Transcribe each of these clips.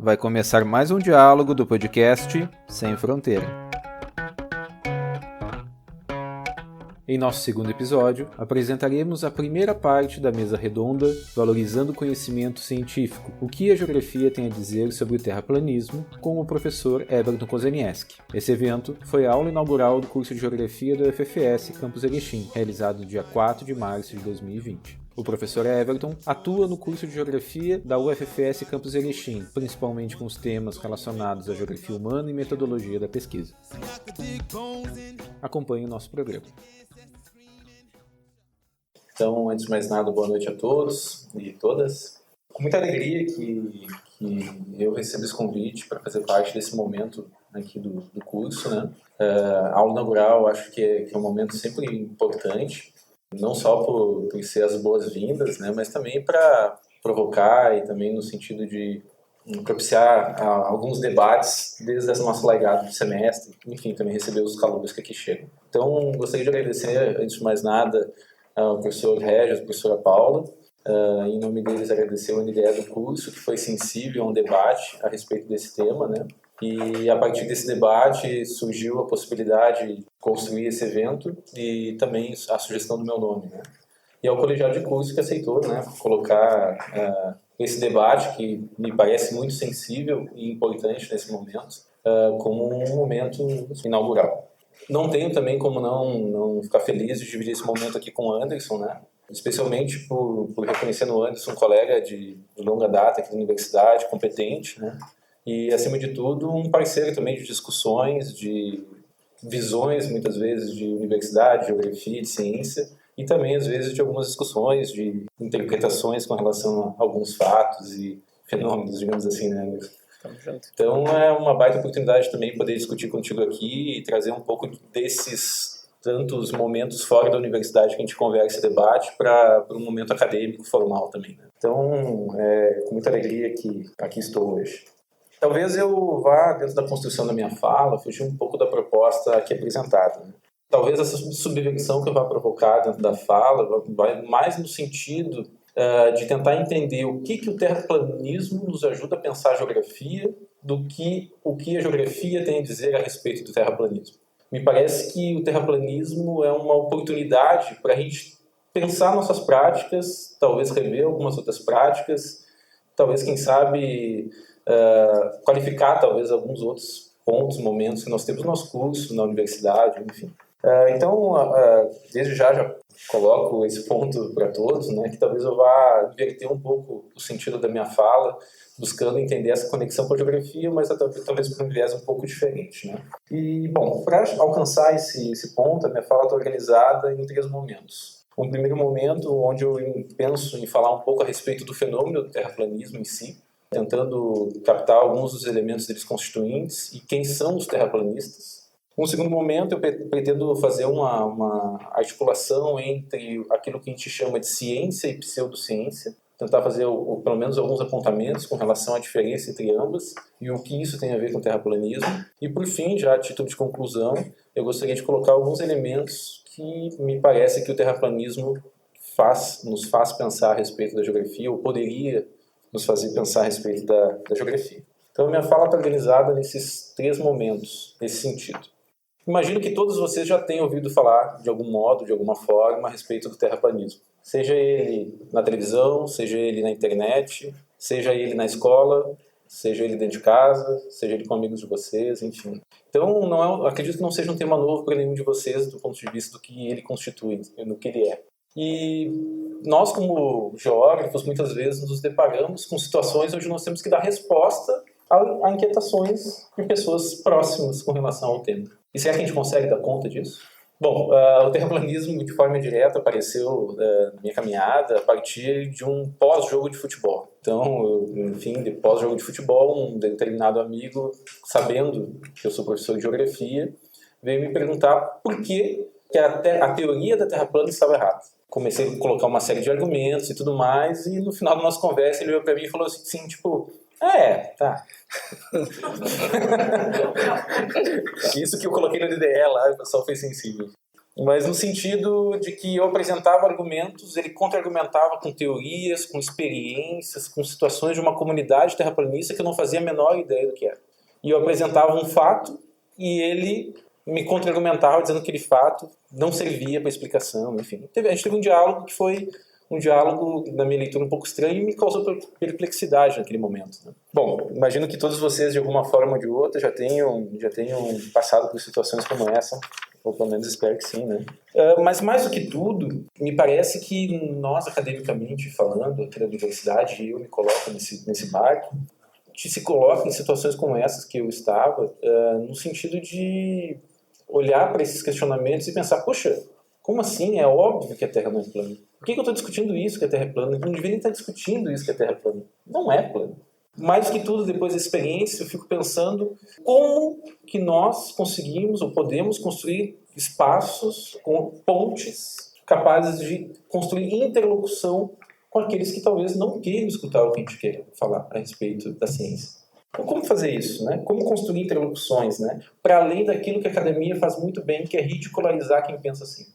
vai começar mais um diálogo do podcast Sem Fronteira. Em nosso segundo episódio, apresentaremos a primeira parte da mesa redonda Valorizando o Conhecimento Científico, o que a geografia tem a dizer sobre o terraplanismo, com o professor Everton Kozenieski. Esse evento foi a aula inaugural do curso de Geografia do UFFS Campus Erechim, realizado no dia 4 de março de 2020. O professor Everton atua no curso de Geografia da UFFS Campus Erechim, principalmente com os temas relacionados à geografia humana e metodologia da pesquisa. Acompanhe o nosso programa. Então, antes de mais nada, boa noite a todos e todas. Com muita alegria que eu recebo esse convite para fazer parte desse momento aqui do curso, né? A aula inaugural acho que é um momento sempre importante, não só por ser as boas-vindas, né? Mas também para provocar e também no sentido de propiciar alguns debates desde a nossa largada do semestre, enfim, também receber os calouros que aqui chegam. Então, gostaria de agradecer, antes de mais nada, ao professor Regis, a professora Paula. Em nome deles, agradecer a NDE do curso, que foi sensível a um debate a respeito desse tema, né? E a partir desse debate surgiu a possibilidade de construir esse evento e também a sugestão do meu nome, né? E ao colegiado de curso que aceitou, né, colocar esse debate, que me parece muito sensível e importante nesse momento, como um momento inaugural. Não tenho também como não ficar feliz de dividir esse momento aqui com o Anderson, né? Especialmente por reconhecer no Anderson um colega de longa data aqui da universidade, competente, né? E, acima de tudo, um parceiro também de discussões, de visões, muitas vezes, de universidade, de geografia, de ciência, e também, às vezes, de algumas discussões, de interpretações com relação a alguns fatos e fenômenos, digamos assim, né, Anderson? Então é uma baita oportunidade também poder discutir contigo aqui e trazer um pouco desses tantos momentos fora da universidade que a gente conversa e debate para um momento acadêmico formal também, né? Então, com muita alegria que aqui estou hoje. Talvez eu vá, dentro da construção da minha fala, fugir um pouco da proposta aqui apresentada, né? Talvez essa subversão que eu vá provocar dentro da fala vai mais no sentido de tentar entender o que o terraplanismo nos ajuda a pensar a geografia do que o que a geografia tem a dizer a respeito do terraplanismo. Me parece que o terraplanismo é uma oportunidade para a gente pensar nossas práticas, talvez rever algumas outras práticas, talvez, quem sabe, qualificar talvez alguns outros pontos, momentos que nós temos no nosso curso, na universidade, enfim. Então, desde já coloco esse ponto para todos, né, que talvez eu vá inverter um pouco o sentido da minha fala, buscando entender essa conexão com a geografia, mas talvez por um viés um pouco diferente, né? E, bom, para alcançar esse ponto, a minha fala está organizada em 3 momentos. Um primeiro momento, onde eu penso em falar um pouco a respeito do fenômeno do terraplanismo em si, tentando captar alguns dos elementos deles constituintes e quem são os terraplanistas. Um segundo momento, eu pretendo fazer uma articulação entre aquilo que a gente chama de ciência e pseudociência, tentar fazer pelo menos alguns apontamentos com relação à diferença entre ambas e o que isso tem a ver com o terraplanismo. E, por fim, já a título de conclusão, eu gostaria de colocar alguns elementos que me parece que o terraplanismo nos faz pensar a respeito da geografia, ou poderia nos fazer pensar a respeito da geografia. Então, a minha fala está organizada nesses 3 momentos, nesse sentido. Imagino que todos vocês já tenham ouvido falar, de algum modo, de alguma forma, a respeito do terraplanismo. Seja ele na televisão, seja ele na internet, seja ele na escola, seja ele dentro de casa, seja ele com amigos de vocês, enfim. Então, acredito que não seja um tema novo para nenhum de vocês do ponto de vista do que ele constitui, do que ele é. E nós, como geógrafos, muitas vezes nos deparamos com situações onde nós temos que dar resposta a inquietações de pessoas próximas com relação ao tema. E será que a gente consegue dar conta disso? Bom, o terraplanismo, de forma direta, apareceu na minha caminhada a partir de um pós-jogo de futebol. Então, enfim, de pós-jogo de futebol, um determinado amigo, sabendo que eu sou professor de geografia, veio me perguntar por que a teoria da Terra plana estava errada. Comecei a colocar uma série de argumentos e tudo mais, e no final da nossa conversa ele olhou para mim e falou assim, tipo... tá. Isso que eu coloquei no DDE lá, o pessoal foi sensível. Mas no sentido de que eu apresentava argumentos, ele contra-argumentava com teorias, com experiências, com situações de uma comunidade terraplanista que eu não fazia a menor ideia do que era. E eu apresentava um fato e ele me contra-argumentava dizendo que aquele fato não servia para explicação, enfim. A gente teve um diálogo que foi um diálogo, na minha leitura, um pouco estranho e me causou perplexidade naquele momento. Né? Bom, imagino que todos vocês, de alguma forma ou de outra, já tenham passado por situações como essa, ou pelo menos espero que sim, né? Mas mais do que tudo, me parece que nós, academicamente falando, aqui na universidade, eu me coloco nesse barco, se coloca em situações como essas que eu estava, no sentido de olhar para esses questionamentos e pensar, poxa, como assim? É óbvio que a Terra não é plana. Por que eu estou discutindo isso, que a Terra é plana? Eu não deveria estar discutindo isso, que a Terra é plana. Não é plana. Mais do que tudo, depois da experiência, eu fico pensando como que nós conseguimos ou podemos construir espaços, com pontes capazes de construir interlocução com aqueles que talvez não queiram escutar o que a gente quer falar a respeito da ciência. Então, como fazer isso? Né? Como construir interlocuções, né? Para além daquilo que a academia faz muito bem, que é ridicularizar quem pensa assim.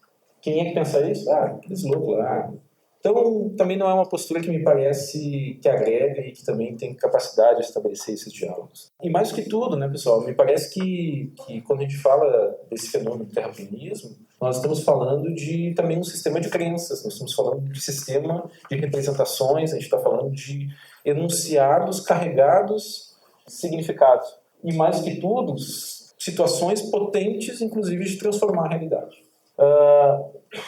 Quem é que pensa isso? Aqueles loucos lá. Então, também não é uma postura que me parece que agrega e que também tem capacidade de estabelecer esses diálogos. E mais do que tudo, né, pessoal, me parece que quando a gente fala desse fenômeno do terraplanismo, nós estamos falando de também um sistema de crenças, nós estamos falando de sistema de representações, a gente está falando de enunciados carregados de significado. E mais do que tudo, situações potentes, inclusive, de transformar a realidade.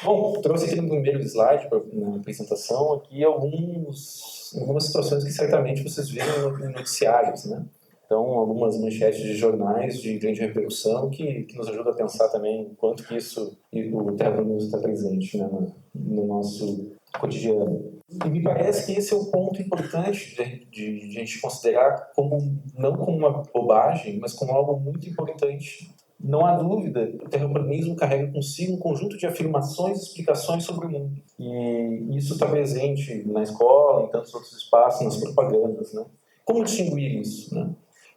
Bom, trouxe aqui no primeiro slide, na apresentação, aqui algumas situações que certamente vocês viram em noticiários, né? Então, algumas manchetes de jornais de grande repercussão que nos ajudam a pensar também quanto que isso e o terraplanismo está presente, né, no nosso cotidiano. E me parece que esse é o ponto importante de a gente considerar não como uma bobagem, mas como algo muito importante. Não há dúvida, o terraplanismo carrega consigo um conjunto de afirmações e explicações sobre o mundo. E isso está presente na escola, em tantos outros espaços, nas propagandas, né? Como distinguir isso, né?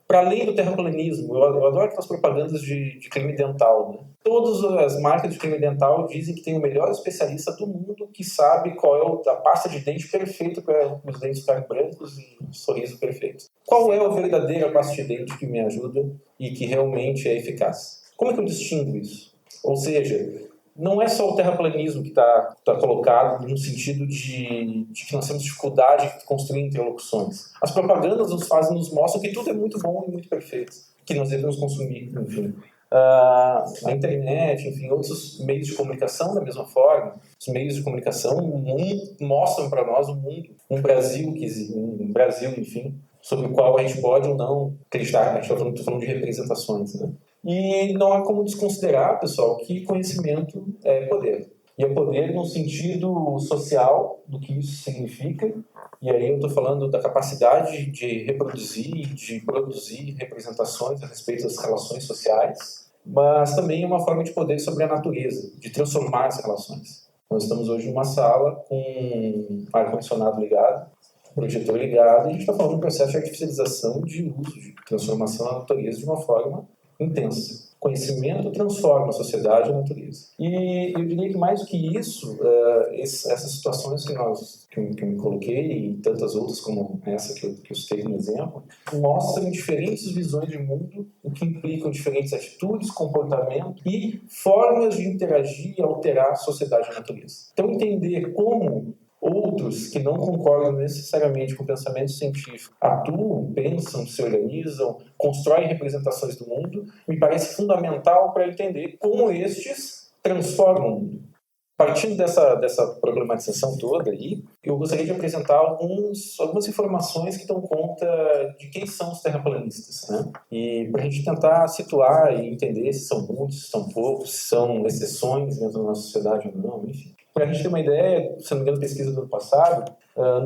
Para além do terraplanismo, eu adoro aquelas propagandas de creme dental, né? Todas as marcas de creme dental dizem que tem o melhor especialista do mundo que sabe qual é a pasta de dente perfeita para os dentes ficarem brancos e um sorriso perfeito. Qual é a verdadeira pasta de dente que me ajuda e que realmente é eficaz? Como é que eu distingo isso? Ou seja, não é só o terraplanismo que está colocado no sentido de que nós temos dificuldade de construir interlocuções. As propagandas nos mostram que tudo é muito bom e muito perfeito, que nós devemos consumir, enfim. A internet, enfim, outros meios de comunicação da mesma forma. Os meios de comunicação mostram para nós um Brasil, enfim, sobre o qual a gente pode ou não acreditar. A gente está falando de representações, né? E não há como desconsiderar, pessoal, que conhecimento é poder. E é poder no sentido social do que isso significa. E aí eu estou falando da capacidade de reproduzir, de produzir representações a respeito das relações sociais, mas também é uma forma de poder sobre a natureza, de transformar as relações. Nós estamos hoje numa sala com ar-condicionado ligado, projetor ligado, e a gente está falando de um processo de artificialização de uso, de transformação da natureza de uma forma intensa. Conhecimento transforma a sociedade e a natureza. E eu diria que mais do que isso, essas situações que eu me coloquei, e tantas outras como essa que eu citei como exemplo, mostram diferentes visões de mundo, o que implicam diferentes atitudes, comportamentos e formas de interagir e alterar a sociedade e a natureza. Então, entender como outros que não concordam necessariamente com o pensamento científico atuam, pensam, se organizam, constroem representações do mundo, me parece fundamental para entender como estes transformam o mundo. Partindo dessa problematização toda aí, eu gostaria de apresentar algumas informações que dão conta de quem são os terraplanistas, né? E para a gente tentar situar e entender se são muitos, se são poucos, se são exceções dentro da nossa sociedade ou não, enfim. Para a gente ter uma ideia, se não me engano, pesquisa do ano passado,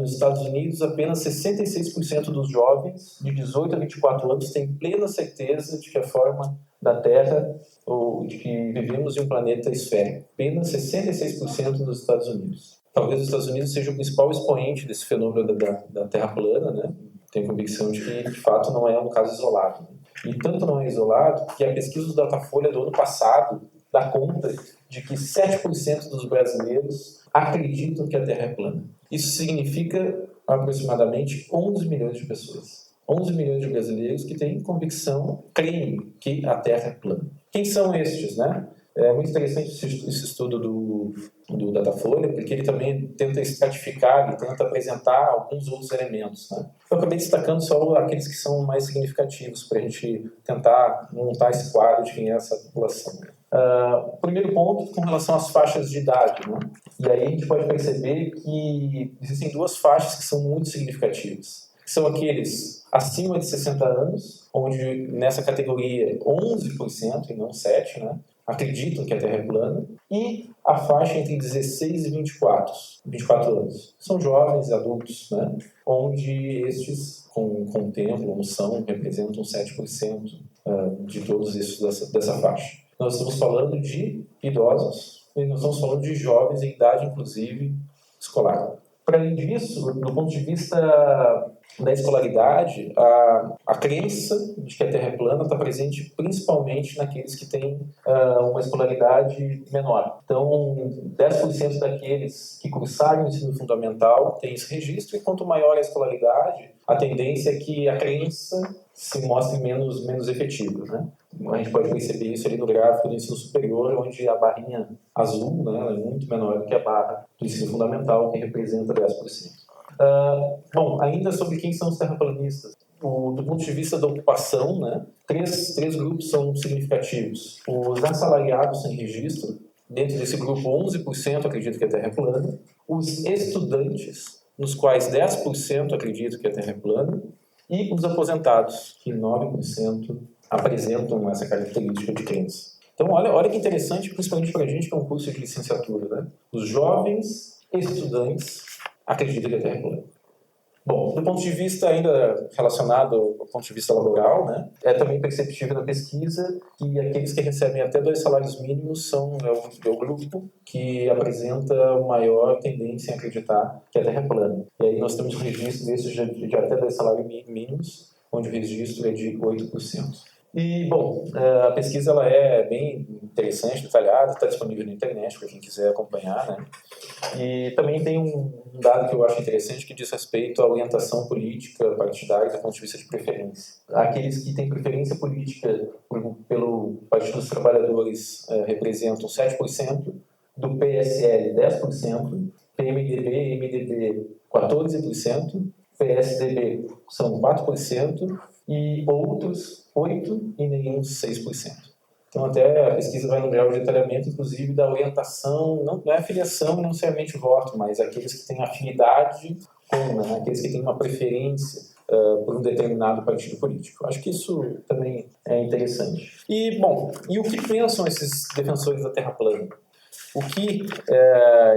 nos Estados Unidos, apenas 66% dos jovens de 18 a 24 anos têm plena certeza de que a forma da Terra ou de que vivemos em um planeta esférico. Apenas 66% nos Estados Unidos. Talvez os Estados Unidos seja o principal expoente desse fenômeno da Terra plana, né? Tenho convicção de que, de fato, não é um caso isolado. E tanto não é isolado que a pesquisa do Datafolha do ano passado dá conta de que 7% dos brasileiros acreditam que a Terra é plana. Isso significa aproximadamente 11 milhões de pessoas. 11 milhões de brasileiros que têm convicção, creem que a Terra é plana. Quem são estes, né? É muito interessante esse estudo do Datafolha, porque ele também tenta estratificar e tenta apresentar alguns outros elementos, né? Eu acabei destacando só aqueles que são mais significativos para a gente tentar montar esse quadro de quem é essa população. O primeiro ponto com relação às faixas de idade, né? E aí a gente pode perceber que existem duas faixas que são muito significativas. São aqueles acima de 60 anos, onde nessa categoria 11% e não 7%, né, acreditam que a Terra é plana, e a faixa entre 16 e 24 anos. São jovens, adultos, né, onde estes, com o tempo, noção, representam 7% de todos esses dessa faixa. Nós estamos falando de idosos e nós estamos falando de jovens em idade, inclusive, escolar. Para além disso, do ponto de vista da escolaridade, a crença de que a Terra é plana está presente principalmente naqueles que têm uma escolaridade menor. Então, 10% daqueles que cursaram o ensino fundamental têm esse registro, e quanto maior a escolaridade, a tendência é que a crença se mostre menos efetiva, né? A gente pode perceber isso ali no gráfico do ensino superior, onde a barrinha azul, né, é muito menor do que a barra do ensino fundamental, que representa 10%. Bom, ainda sobre quem são os terraplanistas. Do ponto de vista da ocupação, né, três grupos são significativos. Os assalariados sem registro, dentro desse grupo 11% acreditam que a Terra é plana. Os estudantes, nos quais 10% acreditam que a Terra é plana. E os aposentados, que 9% apresentam essa característica de crença. Então, olha que interessante, principalmente para a gente que é um curso de licenciatura, né? Os jovens estudantes acreditam que a Terra é plana. Bom, do ponto de vista ainda relacionado ao ponto de vista laboral, né, é também perceptível na pesquisa que aqueles que recebem até 2 salários mínimos é o grupo que apresenta maior tendência em acreditar que a Terra é plana. E aí nós temos um registro desses de até 2 salários mínimos, onde o registro é de 8%. E, bom, a pesquisa ela é bem interessante, detalhada, está disponível na internet para quem quiser acompanhar, né? E também tem um dado que eu acho interessante que diz respeito à orientação política partidária do ponto de vista de preferência. Aqueles que têm preferência política pelo Partido dos Trabalhadores representam 7%, do PSL 10%, PMDB e MDB 14%, PSDB são 4%, e outros 8% e nenhum 6%. Então, até a pesquisa vai no grau de detalhamento, inclusive, da orientação, não é filiação, não necessariamente voto, mas aqueles que têm afinidade com, né, aqueles que têm uma preferência por um determinado partido político. Acho que isso também é interessante. E, bom, e o que pensam esses defensores da Terra plana? O que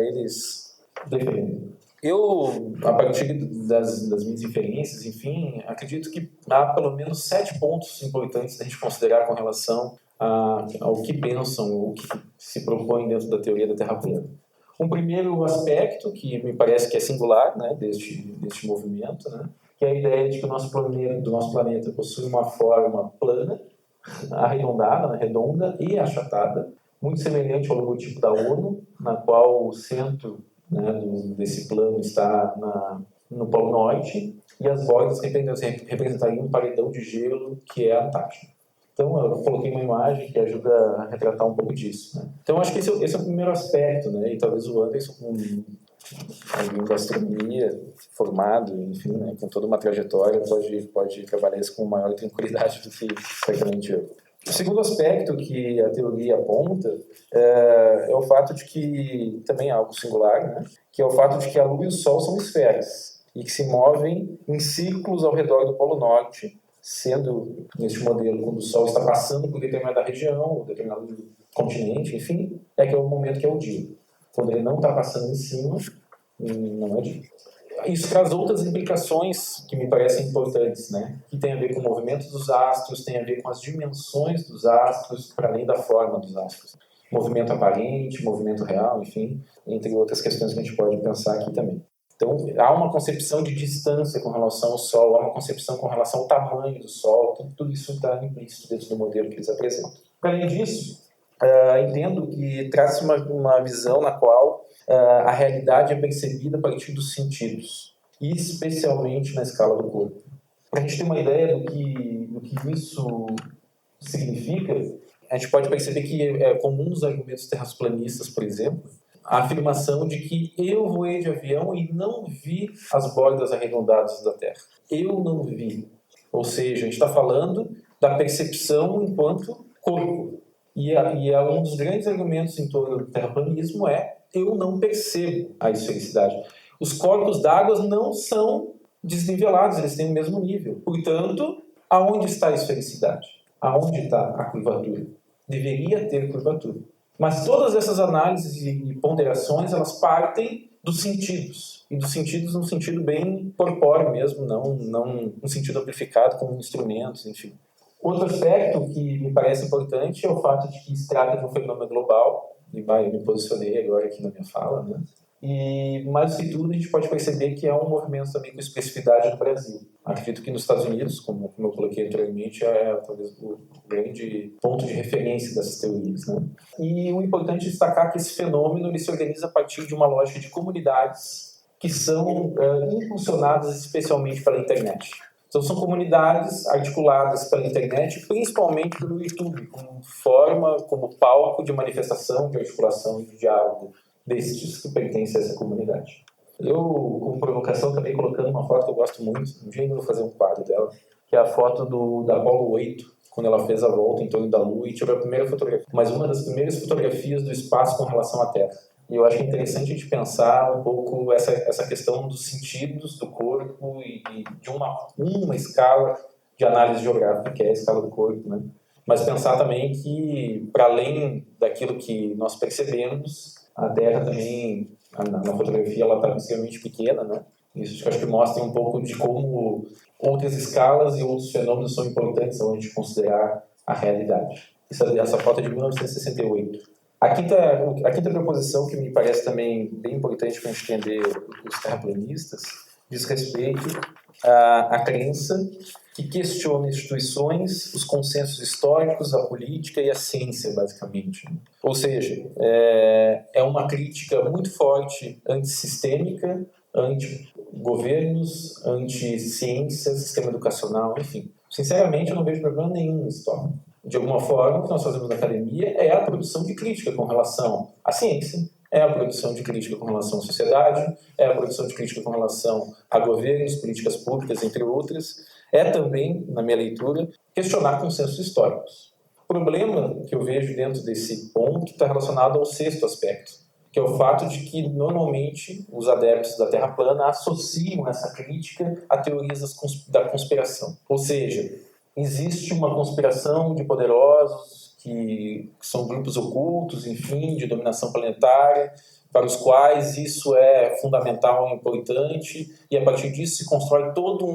eles defendem? Eu, a partir das minhas inferências, enfim, acredito que há pelo menos 7 pontos importantes a gente considerar com relação ao que pensam, ou que se propõem dentro da teoria da Terra plana. Um primeiro aspecto, que me parece que é singular, né, deste movimento, né, que é a ideia de que o nosso planeta possui uma forma plana, arredondada, né, redonda e achatada, muito semelhante ao logotipo da ONU, na qual o centro, né, desse plano está no Polo Norte, e as bordas representariam um paredão de gelo que é a Antártida. Então, eu coloquei uma imagem que ajuda a retratar um pouco disso, né? Então, acho que esse é o primeiro aspecto, né? E talvez o Anderson, com alguém da astronomia, formado, enfim, né, com toda uma trajetória, pode trabalhar isso com maior tranquilidade do que certamente eu. O segundo aspecto que a teoria aponta é o fato de que, também é algo singular, né, que é o fato de que a Lua e o Sol são esferas e que se movem em círculos ao redor do Polo Norte, sendo, neste modelo, quando o Sol está passando por determinada região, ou determinado continente, enfim, é que é o momento que é o dia. Quando ele não está passando em cima, não é dia. Isso traz outras implicações que me parecem importantes, né? Que tem a ver com o movimento dos astros, tem a ver com as dimensões dos astros, para além da forma dos astros. Movimento aparente, movimento real, enfim, entre outras questões que a gente pode pensar aqui também. Então, há uma concepção de distância com relação ao Sol, há uma concepção com relação ao tamanho do Sol, tudo isso está implícito dentro do modelo que eles apresentam. Para além disso, entendo que traz uma visão na qual a realidade é percebida a partir dos sentidos, especialmente na escala do corpo. Para a gente ter uma ideia do que isso significa, a gente pode perceber que é comum nos argumentos terraplanistas, por exemplo, a afirmação de que eu voei de avião e não vi as bordas arredondadas da Terra. Eu não vi. Ou seja, a gente está falando da percepção enquanto corpo. E um dos grandes argumentos em torno do terraplanismo é eu não percebo a esfericidade. Os corpos d'água não são desnivelados, eles têm o mesmo nível. Portanto, aonde está a esfericidade? Aonde está a curvatura? Deveria ter curvatura. Mas todas essas análises e ponderações, elas partem dos sentidos. E dos sentidos num sentido bem corpóreo mesmo, não num sentido amplificado com instrumentos, enfim. Outro aspecto que me parece importante é o fato de que se trata de um fenômeno global, e eu me posicionei agora aqui na minha fala, né? E, mais do que tudo, a gente pode perceber que é um movimento também com especificidade no Brasil. Acredito que nos Estados Unidos, como eu coloquei anteriormente, é talvez o grande ponto de referência dessas teorias, né? E o importante é destacar que esse fenômeno ele se organiza a partir de uma lógica de comunidades que são impulsionadas especialmente pela internet. Então, são comunidades articuladas pela internet, principalmente pelo YouTube, como palco de manifestação, de articulação e de diálogo destes que pertencem a essa comunidade. Eu, como provocação, também colocando uma foto que eu gosto muito, um dia ainda vou fazer um quadro dela, que é a foto da Apollo 8, quando ela fez a volta em torno da Lua e tirou a primeira fotografia, mas uma das primeiras fotografias do espaço com relação à Terra. E eu acho que é interessante a gente pensar um pouco essa questão dos sentidos do corpo e de uma escala de análise geográfica, que é a escala do corpo, né? Mas pensar também que, para além daquilo que nós percebemos, a Terra também, na fotografia, ela está extremamente pequena, né? Isso acho que mostra um pouco de como outras escalas e outros fenômenos são importantes ao a gente considerar a realidade. Essa foto é de 1968. A quinta proposição, que me parece também bem importante para a gente entender os terraplanistas, diz respeito à crença que questiona instituições, os consensos históricos, a política e a ciência, basicamente. Ou seja, é uma crítica muito forte antissistêmica, anti-governos, anti-ciência, sistema educacional, enfim. Sinceramente, eu não vejo problema nenhum nisso. De alguma forma, o que nós fazemos na academia é a produção de crítica com relação à ciência, é a produção de crítica com relação à sociedade, é a produção de crítica com relação a governos, políticas públicas, entre outras. É também, na minha leitura, questionar consensos históricos. O problema que eu vejo dentro desse ponto está relacionado ao sexto aspecto, que é o fato de que, normalmente, os adeptos da Terra plana associam essa crítica a teorias da conspiração. Ou seja, existe uma conspiração de poderosos que são grupos ocultos, enfim, de dominação planetária, para os quais isso é fundamental e importante, e a partir disso se constrói toda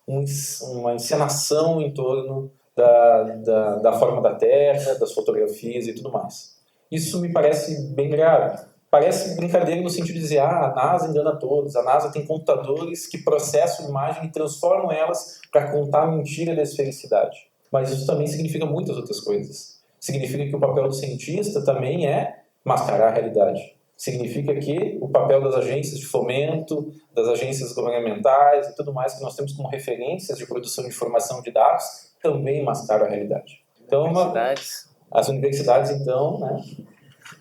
uma encenação em torno da forma da Terra, das fotografias e tudo mais. Isso me parece bem grave. Parece brincadeira no sentido de dizer a NASA engana todos, a NASA tem computadores que processam imagem e transformam elas para contar a mentira da esfericidade. Mas isso também significa muitas outras coisas. Significa que o papel do cientista também é mascarar a realidade. Significa que o papel das agências de fomento, das agências governamentais e tudo mais que nós temos como referências de produção de informação de dados também mascaram a realidade. Então, as universidades, então, né,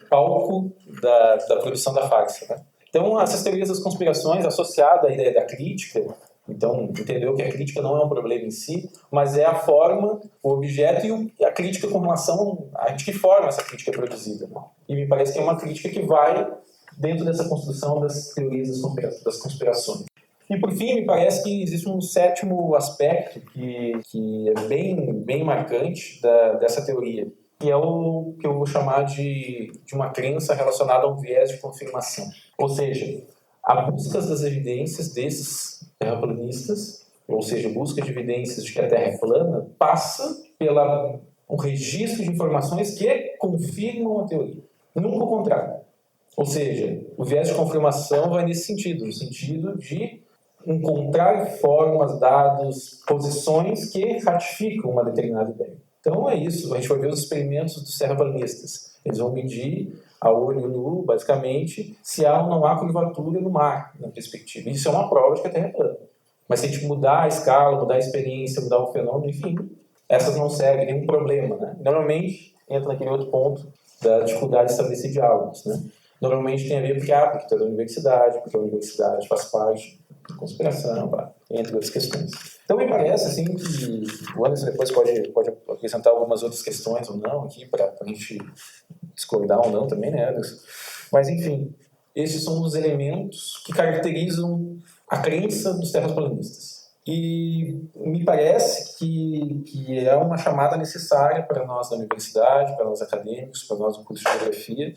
palco da produção da farsa, né? Então, essas teorias das conspirações associadas à ideia da crítica, então, entendeu que a crítica não é um problema em si, mas é a forma, o objeto e a crítica com relação a de que forma essa crítica é produzida, né? E me parece que é uma crítica que vai dentro dessa construção das teorias das conspirações. E, por fim, me parece que existe um sétimo aspecto que é bem marcante dessa teoria, que é o que eu vou chamar de uma crença relacionada a um viés de confirmação. Ou seja, a busca das evidências desses terraplanistas, ou seja, busca de evidências de que a Terra é plana, passa pelo registro de informações que confirmam a teoria. Nunca o contrário. Ou seja, o viés de confirmação vai nesse sentido, no sentido de encontrar formas, dados, posições que ratificam uma determinada ideia. Então é isso, a gente vai ver os experimentos dos terraplanistas. Eles vão medir a olho nu, basicamente, se há ou não há curvatura no mar, na perspectiva. Isso é uma prova de que a Terra é plana. Mas se a gente mudar a escala, mudar a experiência, mudar o fenômeno, enfim, essas não servem, nenhum problema, né? Normalmente, entra naquele outro ponto da dificuldade de estabelecer diálogos, né? Normalmente tem a ver porque é da universidade, porque a universidade faz parte da conspiração, entre outras questões. Então, me parece assim, que o Anderson depois pode acrescentar algumas outras questões ou não aqui, para a gente discordar ou não também, né, Anderson? Mas, enfim, esses são os elementos que caracterizam a crença dos terraplanistas. E me parece que é uma chamada necessária para nós da universidade, para nós acadêmicos, para nós do curso de Geografia,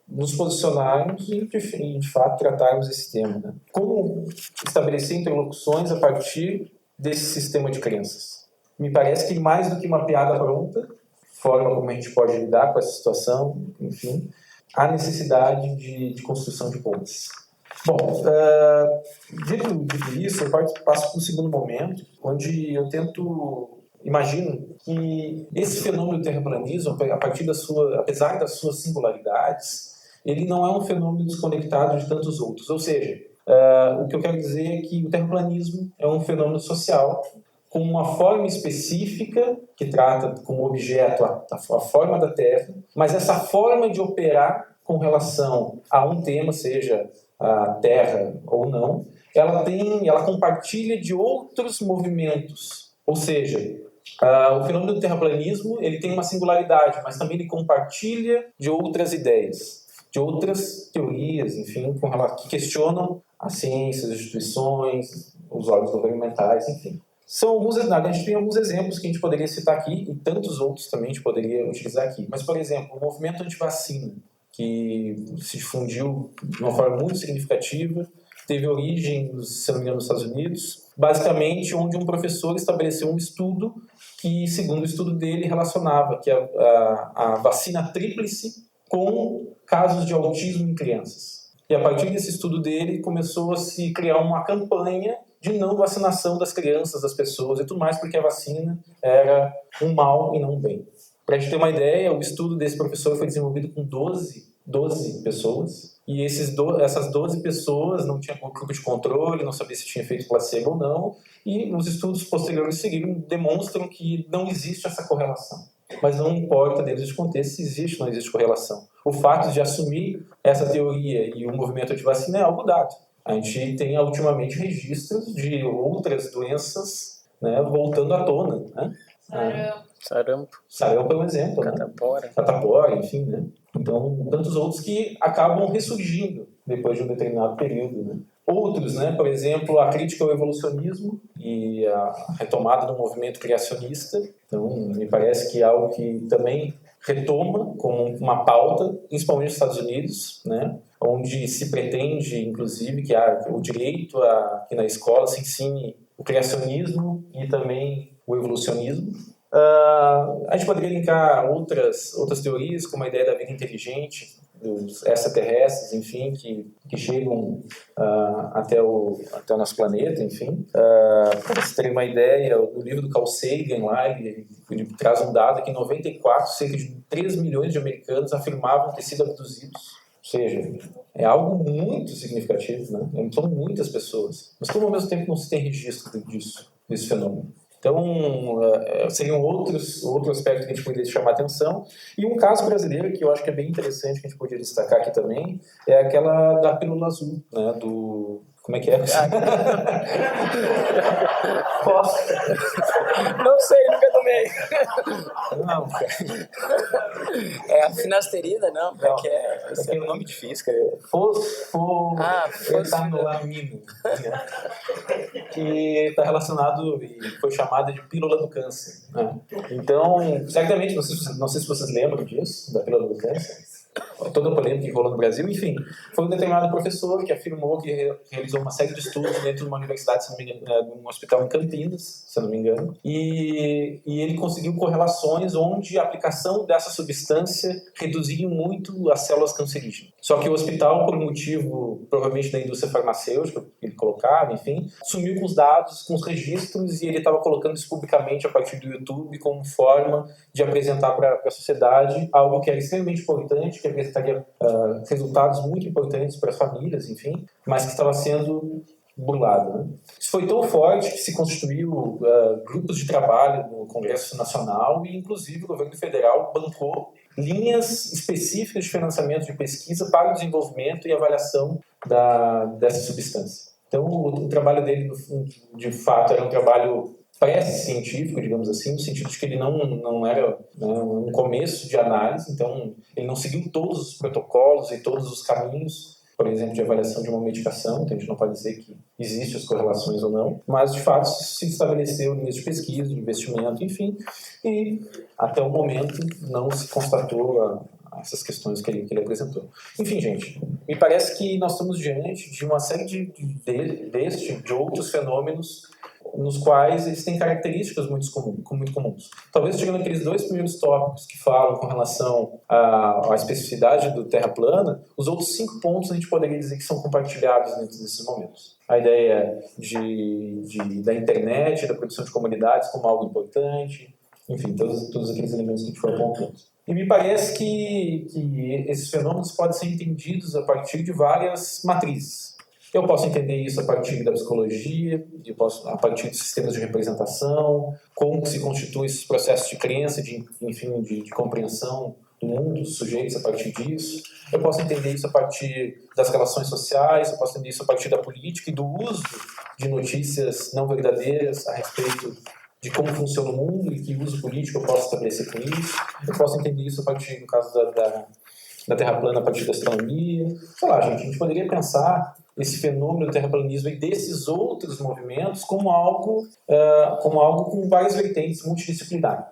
nos posicionarmos e, de fato, tratarmos esse tema. Né? Como estabelecer interlocuções a partir desse sistema de crenças? Me parece que mais do que uma piada pronta, forma como a gente pode lidar com essa situação, enfim, há necessidade de construção de pontes. Bom, dito isso, eu passo para o segundo momento, onde eu imagino que esse fenômeno do terraplanismo, apesar das suas singularidades, ele não é um fenômeno desconectado de tantos outros. Ou seja, o que eu quero dizer é que o terraplanismo é um fenômeno social com uma forma específica que trata como objeto a forma da Terra, mas essa forma de operar com relação a um tema, seja a Terra ou não, ela compartilha de outros movimentos. Ou seja, o fenômeno do terraplanismo ele tem uma singularidade, mas também ele compartilha de outras ideias, de outras teorias, enfim, que questionam a ciência, as instituições, os órgãos governamentais, enfim. A gente tem alguns exemplos que a gente poderia citar aqui e tantos outros também a gente poderia utilizar aqui. Mas, por exemplo, o movimento antivacina, que se difundiu de uma forma muito significativa, teve origem, se não me engano, nos Estados Unidos, basicamente onde um professor estabeleceu um estudo que, segundo o estudo dele, relacionava que a vacina tríplice com casos de autismo em crianças. E a partir desse estudo dele, começou a se criar uma campanha de não vacinação das crianças, das pessoas e tudo mais, porque a vacina era um mal e não um bem. Para a gente ter uma ideia, o estudo desse professor foi desenvolvido com 12 pessoas, e essas 12 pessoas não tinham grupo de controle, não sabia se tinha efeito placebo ou não, e os estudos posteriores seguiram demonstram que não existe essa correlação. Mas não importa dentro de contexto se existe ou não existe correlação. O fato de assumir essa teoria e o movimento antivacina é algo dado. A gente tem ultimamente registros de outras doenças, né, voltando à tona, né? Sarampo é um exemplo, catapora, enfim, né? Então, tantos outros que acabam ressurgindo depois de um determinado período, né? Outros, né? Por exemplo, a crítica ao evolucionismo e a retomada do movimento criacionista. Então, me parece que é algo que também retoma como uma pauta, principalmente nos Estados Unidos, né? Onde se pretende, inclusive, que há o direito a que na escola se ensine o criacionismo e também o evolucionismo. A gente poderia linkar outras teorias, como a ideia da vida inteligente, dos extraterrestres, enfim, que chegam até o nosso planeta, enfim. Para vocês terem uma ideia, no livro do Carl Sagan, lá, ele traz um dado que em 94, cerca de 3 milhões de americanos afirmavam ter sido abduzidos. Ou seja, é algo muito significativo, né? São muitas pessoas. Mas como ao mesmo tempo não se tem registro desse fenômeno. Então, seria outro aspecto que a gente poderia chamar a atenção. E um caso brasileiro que eu acho que é bem interessante, que a gente poderia destacar aqui também, é aquela da pílula azul, né? Como é que é? Não sei, nunca tomei. Não, cara. É a finasterida, não? Não, que é? Tem um nome difícil, cara. Fosfetanolamina. Que está relacionado e foi chamada de pílula do câncer. Né? Então, certamente, não sei se vocês lembram disso, da pílula do câncer. toda a polêmica que rolou no Brasil, enfim, foi um determinado professor que afirmou que realizou uma série de estudos dentro de uma universidade, se não me engano, um hospital em Campinas, se eu não me engano, e ele conseguiu correlações onde a aplicação dessa substância reduzia muito as células cancerígenas. Só que o hospital, por motivo, provavelmente da indústria farmacêutica, que ele colocava, enfim, sumiu com os dados, com os registros, e ele estava colocando isso publicamente a partir do YouTube como forma de apresentar para a sociedade algo que era extremamente importante, que apresentaria resultados muito importantes para as famílias, enfim, mas que estava sendo burlado. Né? Isso foi tão forte que se constituiu grupos de trabalho no Congresso Nacional e, inclusive, o governo federal bancou linhas específicas de financiamento de pesquisa para o desenvolvimento e avaliação dessa substância. Então, o trabalho dele, de fato, era um trabalho pré-científico, digamos assim, no sentido de que ele não era um começo de análise, então ele não seguiu todos os protocolos e todos os caminhos, por exemplo, de avaliação de uma medicação, então a gente não pode dizer que existem as correlações ou não, mas de fato se estabeleceu linhas de pesquisa, de investimento, enfim, e até o momento não se constatou essas questões que ele apresentou. Enfim, gente, me parece que nós estamos diante de uma série de outros fenômenos nos quais eles têm características muito comuns. Talvez tirando aqueles 2 primeiros tópicos que falam com relação à especificidade do Terra plana, os outros 5 pontos a gente poderia dizer que são compartilhados dentro desses momentos. A ideia da internet, da produção de comunidades como algo importante, enfim, todos aqueles elementos que a gente foi apontando. E me parece que esses fenômenos podem ser entendidos a partir de várias matrizes. Eu posso entender isso a partir da psicologia, a partir de sistemas de representação, como se constituem esses processos de crença, de compreensão do mundo, dos sujeitos a partir disso. Eu posso entender isso a partir das relações sociais, eu posso entender isso a partir da política e do uso de notícias não verdadeiras a respeito de como funciona o mundo e que uso político eu posso estabelecer com isso. Eu posso entender isso a partir, no caso da Terra plana, a partir da astronomia. Sei lá, gente, a gente poderia pensar esse fenômeno do terraplanismo e desses outros movimentos como algo com várias vertentes multidisciplinares.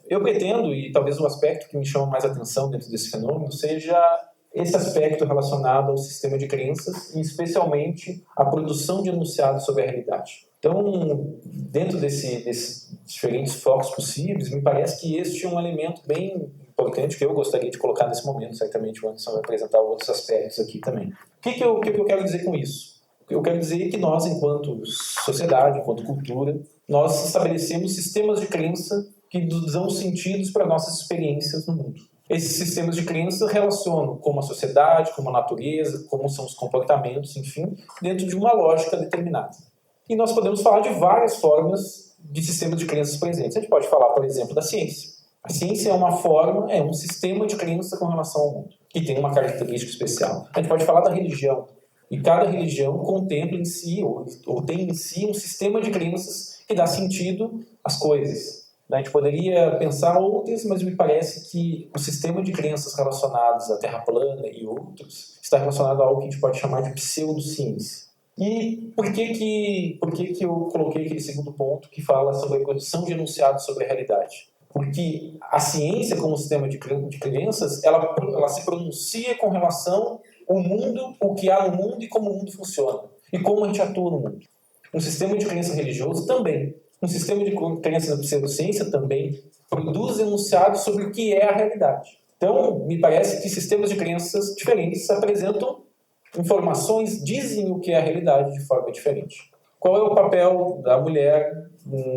Eu pretendo, e talvez o aspecto que me chama mais atenção dentro desse fenômeno seja esse aspecto relacionado ao sistema de crenças e especialmente a produção de enunciados sobre a realidade. Então, dentro desses diferentes focos possíveis, me parece que este é um elemento bem importante que eu gostaria de colocar nesse momento. Certamente o Anderson vai apresentar outros aspectos aqui também. O que eu quero dizer com isso? Eu quero dizer que nós, enquanto sociedade, enquanto cultura, nós estabelecemos sistemas de crença que dão sentidos para nossas experiências no mundo. Esses sistemas de crença relacionam como a sociedade, como a natureza, como são os comportamentos, enfim, dentro de uma lógica determinada. E nós podemos falar de várias formas de sistemas de crenças presentes. A gente pode falar, por exemplo, da ciência. A ciência é um sistema de crença com relação ao mundo, que tem uma característica especial. A gente pode falar da religião. E cada religião contempla em si, ou tem em si, um sistema de crenças que dá sentido às coisas. A gente poderia pensar outras, mas me parece que o sistema de crenças relacionados à Terra plana e outros está relacionado a algo que a gente pode chamar de pseudociência. E por que eu coloquei aquele segundo ponto que fala sobre a produção de enunciados sobre a realidade? Porque a ciência, como sistema de crenças, ela se pronuncia com relação ao mundo, o que há no mundo e como o mundo funciona. E como a gente atua no mundo. Um sistema de crença religioso também. Um sistema de crença da pseudociência também produz enunciados sobre o que é a realidade. Então, me parece que sistemas de crenças diferentes apresentam informações, dizem o que é a realidade de forma diferente. Qual é o papel da mulher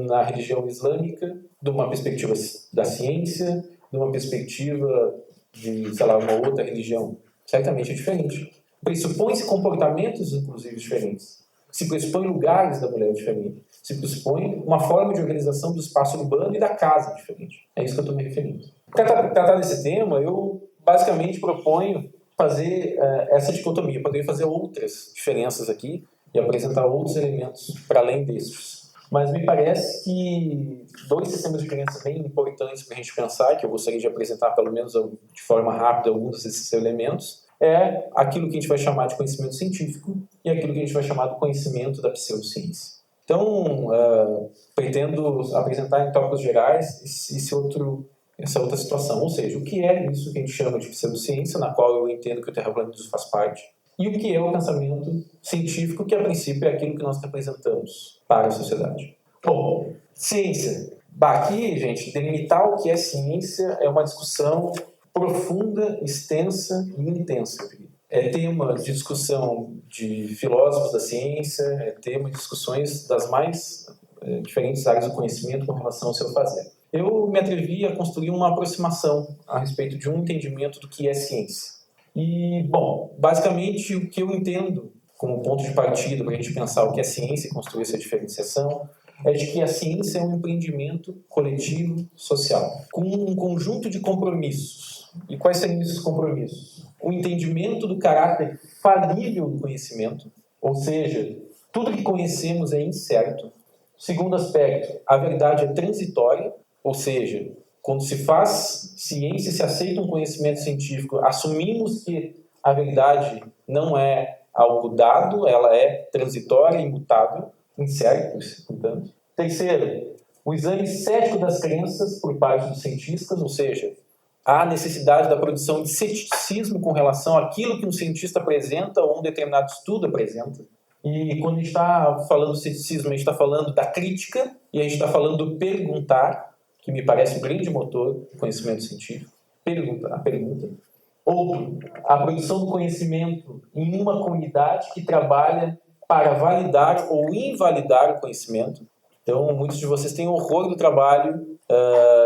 na religião islâmica, de uma perspectiva da ciência, de uma perspectiva de, sei lá, uma outra religião? Certamente é diferente. Pressupõe-se comportamentos, inclusive, diferentes. Se pressupõe lugares da mulher diferentes. Se pressupõe uma forma de organização do espaço urbano e da casa diferente. É isso que eu estou me referindo. Para tratar desse tema, eu basicamente proponho fazer essa dicotomia. Eu poderia fazer outras diferenças aqui e apresentar outros elementos para além destes. Mas me parece que 2 sistemas de crença bem importantes para a gente pensar, que eu gostaria de apresentar pelo menos de forma rápida alguns desses elementos, é aquilo que a gente vai chamar de conhecimento científico e aquilo que a gente vai chamar de conhecimento da pseudociência. Então, pretendo apresentar em tópicos gerais esse outro essa outra situação. Ou seja, o que é isso que a gente chama de pseudociência, na qual eu entendo que o terraplanismo faz parte, e o que é o pensamento científico, que a princípio é aquilo que nós representamos para a sociedade. Bom, ciência. Aqui, gente, delimitar o que é ciência é uma discussão profunda, extensa e intensa. É tema de discussão de filósofos da ciência, é tema de discussões das mais diferentes áreas do conhecimento com relação ao seu fazer. Eu me atrevi a construir uma aproximação a respeito de um entendimento do que é ciência. E, bom, basicamente o que eu entendo como ponto de partida para a gente pensar o que é ciência e construir essa diferenciação é de que a ciência é um empreendimento coletivo social, com um conjunto de compromissos. E quais seriam esses compromissos? O entendimento do caráter falível do conhecimento, ou seja, tudo que conhecemos é incerto. Segundo aspecto, a verdade é transitória, ou seja, quando se faz ciência, se aceita um conhecimento científico, assumimos que a verdade não é algo dado, ela é transitória, imutável, incerto, portanto. Terceiro, o exame cético das crenças por parte dos cientistas, ou seja, há necessidade da produção de ceticismo com relação àquilo que um cientista apresenta ou um determinado estudo apresenta. E quando a gente está falando do ceticismo, a gente está falando da crítica e a gente está falando do perguntar, que me parece um grande motor do conhecimento científico. A pergunta. Outro, a produção do conhecimento em uma comunidade que trabalha para validar ou invalidar o conhecimento. Então, muitos de vocês têm horror do trabalho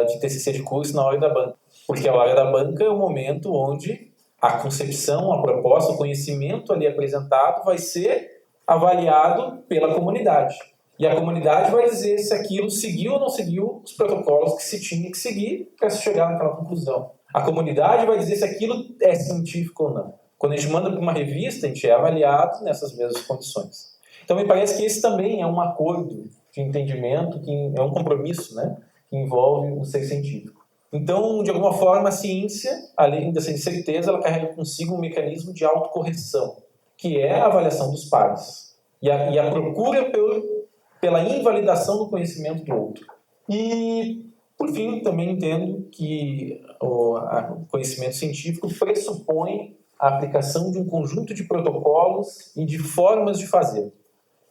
de TCC de curso na hora da banca, porque a hora da banca é o momento onde a concepção, a proposta, o conhecimento ali apresentado vai ser avaliado pela comunidade. E a comunidade vai dizer se aquilo seguiu ou não seguiu os protocolos que se tinha que seguir para se chegar naquela conclusão. A comunidade vai dizer se aquilo é científico ou não. Quando a gente manda para uma revista, a gente é avaliado nessas mesmas condições. Então, me parece que esse também é um acordo de entendimento, que é um compromisso, né, que envolve o ser científico. Então, de alguma forma, a ciência, além dessa incerteza, ela carrega consigo um mecanismo de autocorreção, que é a avaliação dos pares e a procura pela invalidação do conhecimento do outro. E, por fim, também entendo que o conhecimento científico pressupõe a aplicação de um conjunto de protocolos e de formas de fazer,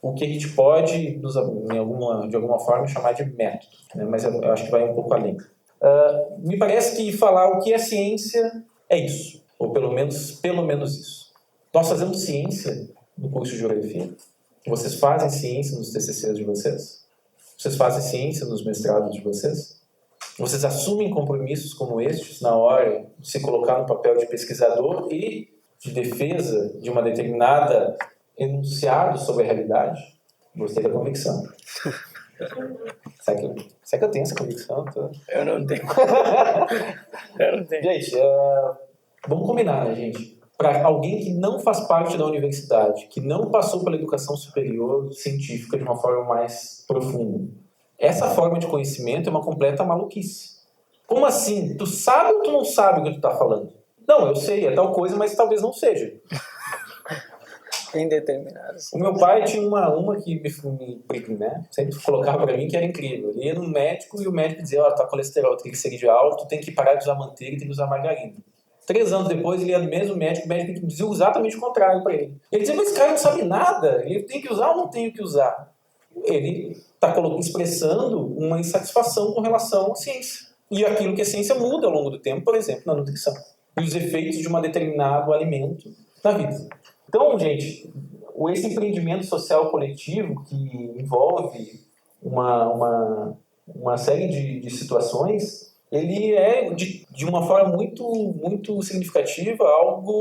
o que a gente pode, de alguma forma, chamar de método, né? Mas eu acho que vai um pouco além. Me parece que falar o que é ciência é isso, ou pelo menos isso. Nós fazemos ciência no curso de Geografia. Vocês fazem ciência nos TCCs de vocês? Vocês fazem ciência nos mestrados de vocês? Vocês assumem compromissos como estes na hora de se colocar no papel de pesquisador e de defesa de uma determinada enunciado sobre a realidade? Gostei da convicção. Será que eu tenho essa convicção? Eu não tenho. Gente, vamos combinar, né, gente? Para alguém que não faz parte da universidade, que não passou pela educação superior científica de uma forma mais profunda, essa forma de conhecimento é uma completa maluquice. Como assim? Tu sabe ou tu não sabe o que tu está falando? Não, eu sei, é tal coisa, mas talvez não seja. Indeterminado. O meu pai tinha uma que né, sempre colocava para mim que era incrível. Ele ia no médico e o médico dizia, tá colesterol, triglicerídeo alto, tu tem que parar de usar manteiga e tem que usar margarina. 3 anos depois ele ia no mesmo médico, o médico dizia exatamente o contrário para ele. Ele dizia, mas esse cara não sabe nada, ele tem que usar ou não tem que usar? Ele está expressando uma insatisfação com relação à ciência. E aquilo que a ciência muda ao longo do tempo, por exemplo, na nutrição. E os efeitos de um determinado alimento na vida. Então, gente, esse empreendimento social coletivo que envolve uma série de situações, ele é, de uma forma muito, muito significativa, algo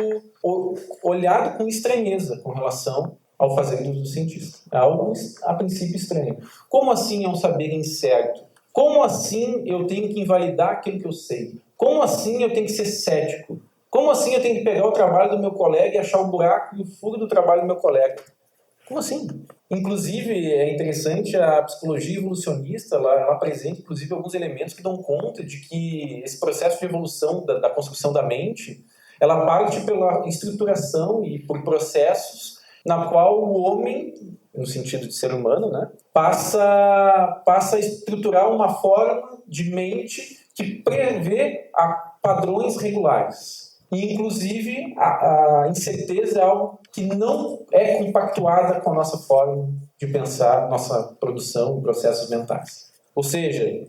olhado com estranheza com relação ao fazer do cientista. É algo, a princípio, estranho. Como assim é um saber incerto? Como assim eu tenho que invalidar aquilo que eu sei? Como assim eu tenho que ser cético? Como assim eu tenho que pegar o trabalho do meu colega e achar o buraco e o furo do trabalho do meu colega? Como assim? Inclusive, é interessante, a psicologia evolucionista, ela apresenta, inclusive, alguns elementos que dão conta de que esse processo de evolução da construção da mente, ela parte pela estruturação e por processos na qual o homem, no sentido de ser humano, né, passa a estruturar uma forma de mente que prevê padrões regulares. E, inclusive, a incerteza é algo que não é compactuada com a nossa forma de pensar, nossa produção e processos mentais. Ou seja,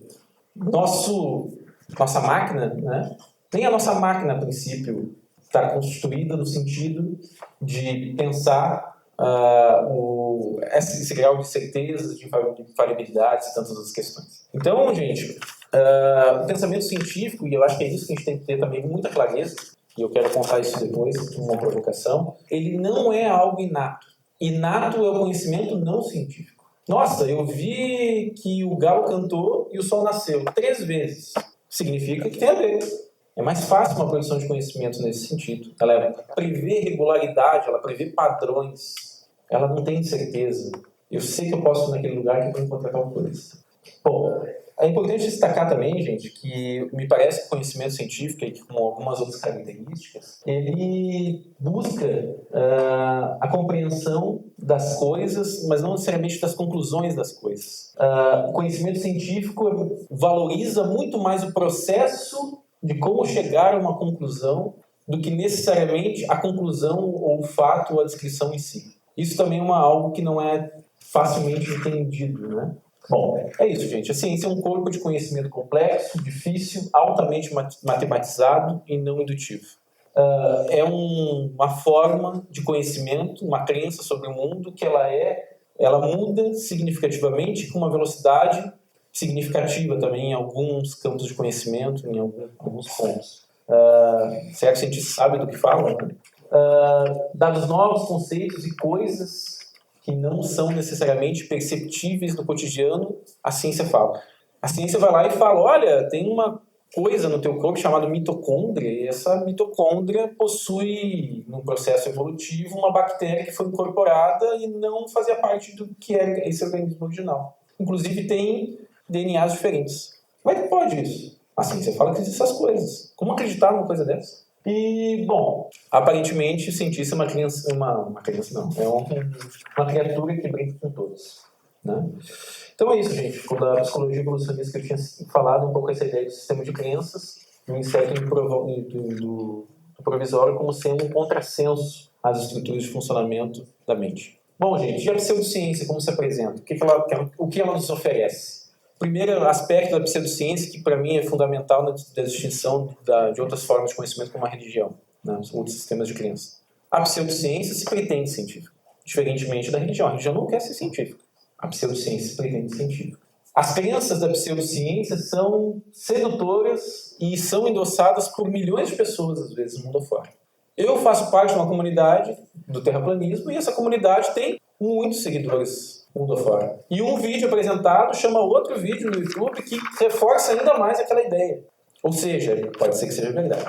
nossa máquina, né? Nem a nossa máquina, a princípio, está construída no sentido de pensar esse grau de certezas, de infalibilidades e tantas outras questões. Então, gente, o pensamento científico, e eu acho que é isso que a gente tem que ter também muita clareza, e eu quero contar isso depois, uma provocação, ele não é algo inato. Inato é o conhecimento não científico. Nossa, eu vi que o galo cantou e o sol nasceu 3 vezes. Significa que tem a ver. É mais fácil uma produção de conhecimento nesse sentido. Ela prevê regularidade, ela prevê padrões. Ela não tem certeza. Eu sei que eu posso ir naquele lugar que eu vou encontrar tal coisa. Bom, é importante destacar também, gente, que me parece que o conhecimento científico, e com algumas outras características, ele busca a compreensão das coisas, mas não necessariamente das conclusões das coisas. O conhecimento científico valoriza muito mais o processo de como chegar a uma conclusão do que necessariamente a conclusão ou o fato ou a descrição em si. Isso também é algo que não é facilmente entendido, né? Bom, é isso, gente. A ciência é um corpo de conhecimento complexo, difícil, altamente matematizado e não indutivo. É uma forma de conhecimento, uma crença sobre o mundo que ela muda significativamente com uma velocidade significativa também em alguns campos de conhecimento, em alguns pontos. Será que o cientista sabe do que fala? Né? Dados novos, conceitos e coisas que não são necessariamente perceptíveis no cotidiano, a ciência fala. A ciência vai lá e fala, olha, tem uma coisa no teu corpo chamada mitocôndria, e essa mitocôndria possui, num processo evolutivo, uma bactéria que foi incorporada e não fazia parte do que era esse organismo original. Inclusive tem DNAs diferentes. Como é que pode isso? A ciência fala que existem essas coisas. Como acreditar numa coisa dessa? E, bom, aparentemente o cientista é uma criança não, é uma criatura que brinca com todos, né? Então é isso, gente. Da psicologia evolucionista que eu tinha falado um pouco essa ideia do sistema de crenças, do inseto do provisório como sendo um contrassenso às estruturas de funcionamento da mente. Bom, gente, e a pseudociência, como se apresenta? O que ela nos oferece? Primeiro aspecto da pseudociência, que para mim é fundamental na distinção de outras formas de conhecimento como a religião, né, outros sistemas de crença. A pseudociência se pretende científica, diferentemente da religião. A religião não quer ser científica. A pseudociência se pretende científica. As crenças da pseudociência são sedutoras e são endossadas por milhões de pessoas, às vezes, no mundo afora. Eu faço parte de uma comunidade do terraplanismo e essa comunidade tem muitos seguidores mundo afora. E um vídeo apresentado chama outro vídeo no YouTube que reforça ainda mais aquela ideia. Ou seja, pode ser que seja verdade.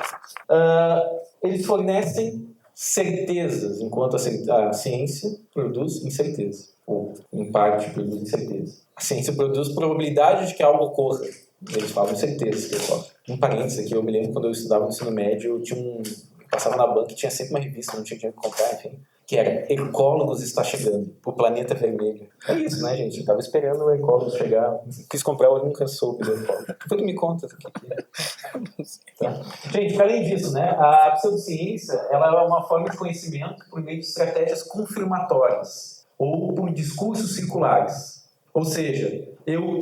Eles fornecem certezas, enquanto a ciência produz incerteza. Ou, em parte, produz incerteza. A ciência produz probabilidade de que algo ocorra. Eles falam certeza que ocorre. Um parênteses aqui, eu me lembro quando eu estudava no ensino médio, eu passava na banca e tinha sempre uma revista, não tinha dinheiro para comprar, enfim, que era Ecólogos está chegando, o planeta vermelho. É isso, né, gente? Eu estava esperando o Ecólogos chegar, quis comprar, eu nunca soube do Ecólogos. Depois me conta o que é. Tá. Gente, além disso, né, a pseudociência ela é uma forma de conhecimento por meio de estratégias confirmatórias ou por discursos circulares. Ou seja, eu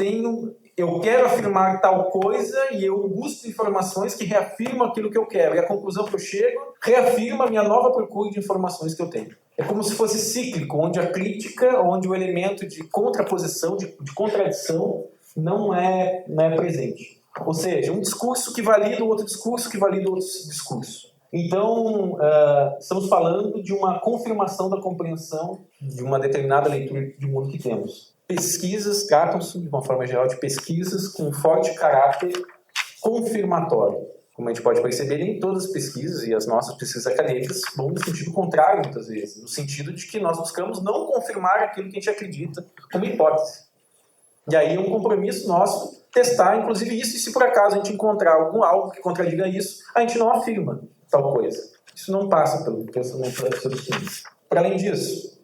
quero afirmar tal coisa e eu busco informações que reafirmam aquilo que eu quero. E a conclusão que eu chego reafirma a minha nova procura de informações que eu tenho. É como se fosse cíclico, onde a crítica, onde o elemento de contraposição, de contradição, não é presente. Ou seja, um discurso que valida o outro discurso, que valida o outro discurso. Então, estamos falando de uma confirmação da compreensão de uma determinada leitura de mundo que temos. Pesquisas tratam-se, de uma forma geral, de pesquisas com forte caráter confirmatório. Como a gente pode perceber, nem todas as pesquisas e as nossas pesquisas acadêmicas vão no sentido contrário, muitas vezes, no sentido de que nós buscamos não confirmar aquilo que a gente acredita como hipótese. E aí é um compromisso nosso testar, inclusive, isso, e se por acaso a gente encontrar algo que contradiga isso, a gente não afirma tal coisa. Isso não passa pelo pensamento da pseudociência. Para além disso,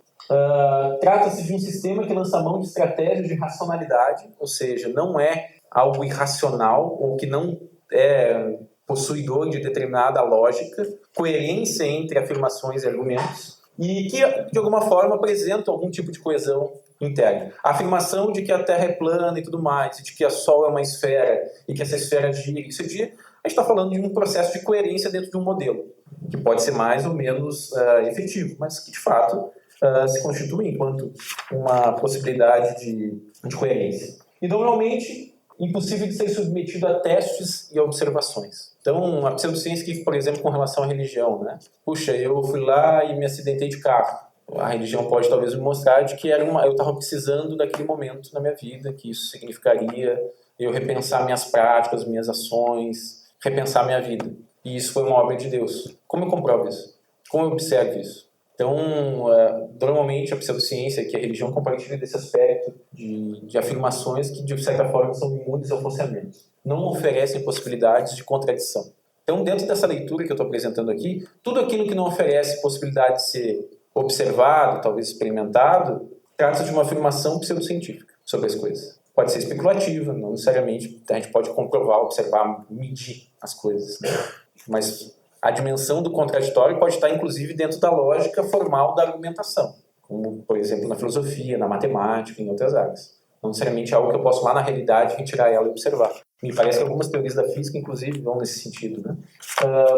trata-se de um sistema que lança mão de estratégias de racionalidade, ou seja, não é algo irracional ou que não é possuidor de determinada lógica, coerência entre afirmações e argumentos, e que, de alguma forma, apresentam algum tipo de coesão interna. A afirmação de que a Terra é plana e tudo mais, e de que o Sol é uma esfera, e que essa esfera gira, a gente está falando de um processo de coerência dentro de um modelo, que pode ser mais ou menos efetivo, mas que, de fato, se constitui enquanto uma possibilidade de coerência. E, normalmente, impossível de ser submetido a testes e observações. Então, a pseudociência que, por exemplo, com relação à religião, né? Puxa, eu fui lá e me acidentei de carro. A religião pode talvez me mostrar de que eu estava precisando daquele momento na minha vida, que isso significaria eu repensar minhas práticas, minhas ações, repensar minha vida. E isso foi uma obra de Deus. Como eu comprovo isso? Como eu observo isso? Então, normalmente a pseudociência, que a religião compartilha desse aspecto de afirmações que, de certa forma, são imunes ao falseamento. Não oferecem possibilidades de contradição. Então, dentro dessa leitura que eu estou apresentando aqui, tudo aquilo que não oferece possibilidade de ser observado, talvez experimentado, trata-se de uma afirmação pseudocientífica sobre as coisas. Pode ser especulativa, não necessariamente a gente pode comprovar, observar, medir as coisas, né? Mas a dimensão do contraditório pode estar, inclusive, dentro da lógica formal da argumentação, como, por exemplo, na filosofia, na matemática, em outras áreas. Não necessariamente é algo que eu posso lá na realidade retirar ela e observar. Me parece que algumas teorias da física, inclusive, vão nesse sentido, né?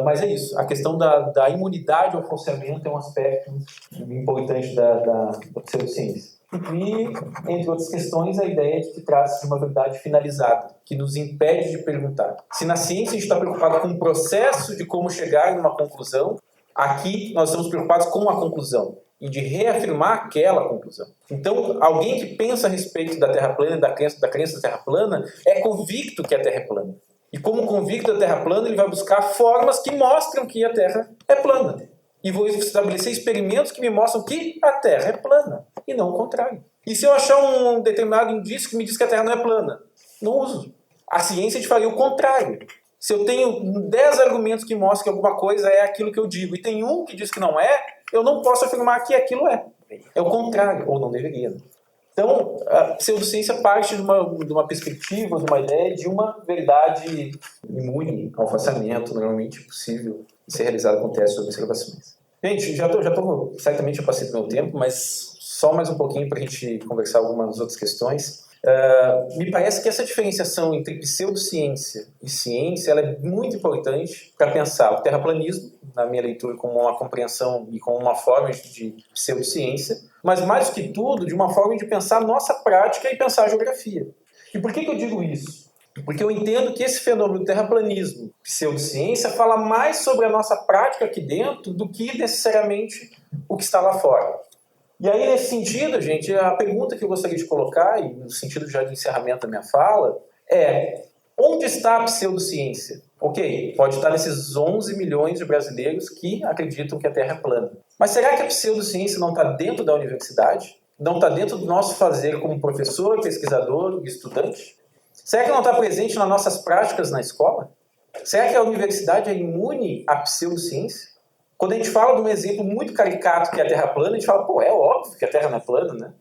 Mas é isso. A questão da imunidade ao falseamento é um aspecto importante da pseudociência. E, entre outras questões, a ideia de que trata-se de uma verdade finalizada, que nos impede de perguntar. Se na ciência a gente está preocupado com o processo de como chegar numa conclusão, aqui nós estamos preocupados com a conclusão e de reafirmar aquela conclusão. Então, alguém que pensa a respeito da Terra plana e da crença da Terra plana é convicto que a Terra é plana. E como convicto da Terra plana, ele vai buscar formas que mostram que a Terra é plana. E vou estabelecer experimentos que me mostram que a Terra é plana, e não o contrário. E se eu achar um determinado indício que me diz que a Terra não é plana? Não uso. A ciência te faria o contrário. Se eu tenho 10 argumentos que mostram que alguma coisa é aquilo que eu digo, e tem um que diz que não é, eu não posso afirmar que aquilo é. É o contrário, ou não deveria. Então, a pseudociência parte de uma perspectiva, de uma ideia de uma verdade imune ao falseamento, normalmente possível de ser realizada com testes e observações. Gente, certamente eu passei do meu tempo, mas só mais um pouquinho para a gente conversar algumas outras questões. Me parece que essa diferenciação entre pseudociência e ciência ela é muito importante para pensar o terraplanismo, na minha leitura, como uma compreensão e como uma forma de pseudociência, mas mais do que tudo, de uma forma de pensar a nossa prática e pensar a geografia. E por que eu digo isso? Porque eu entendo que esse fenômeno do terraplanismo, pseudociência, fala mais sobre a nossa prática aqui dentro do que necessariamente o que está lá fora. E aí, nesse sentido, gente, a pergunta que eu gostaria de colocar, e no sentido já de encerramento da minha fala, é: onde está a pseudociência? Ok, pode estar nesses 11 milhões de brasileiros que acreditam que a Terra é plana. Mas será que a pseudociência não está dentro da universidade? Não está dentro do nosso fazer como professor, pesquisador e estudante? Será que não está presente nas nossas práticas na escola? Será que a universidade é imune à pseudociência? Quando a gente fala de um exemplo muito caricato que é a Terra plana, a gente fala, é óbvio que a Terra não é plana, né?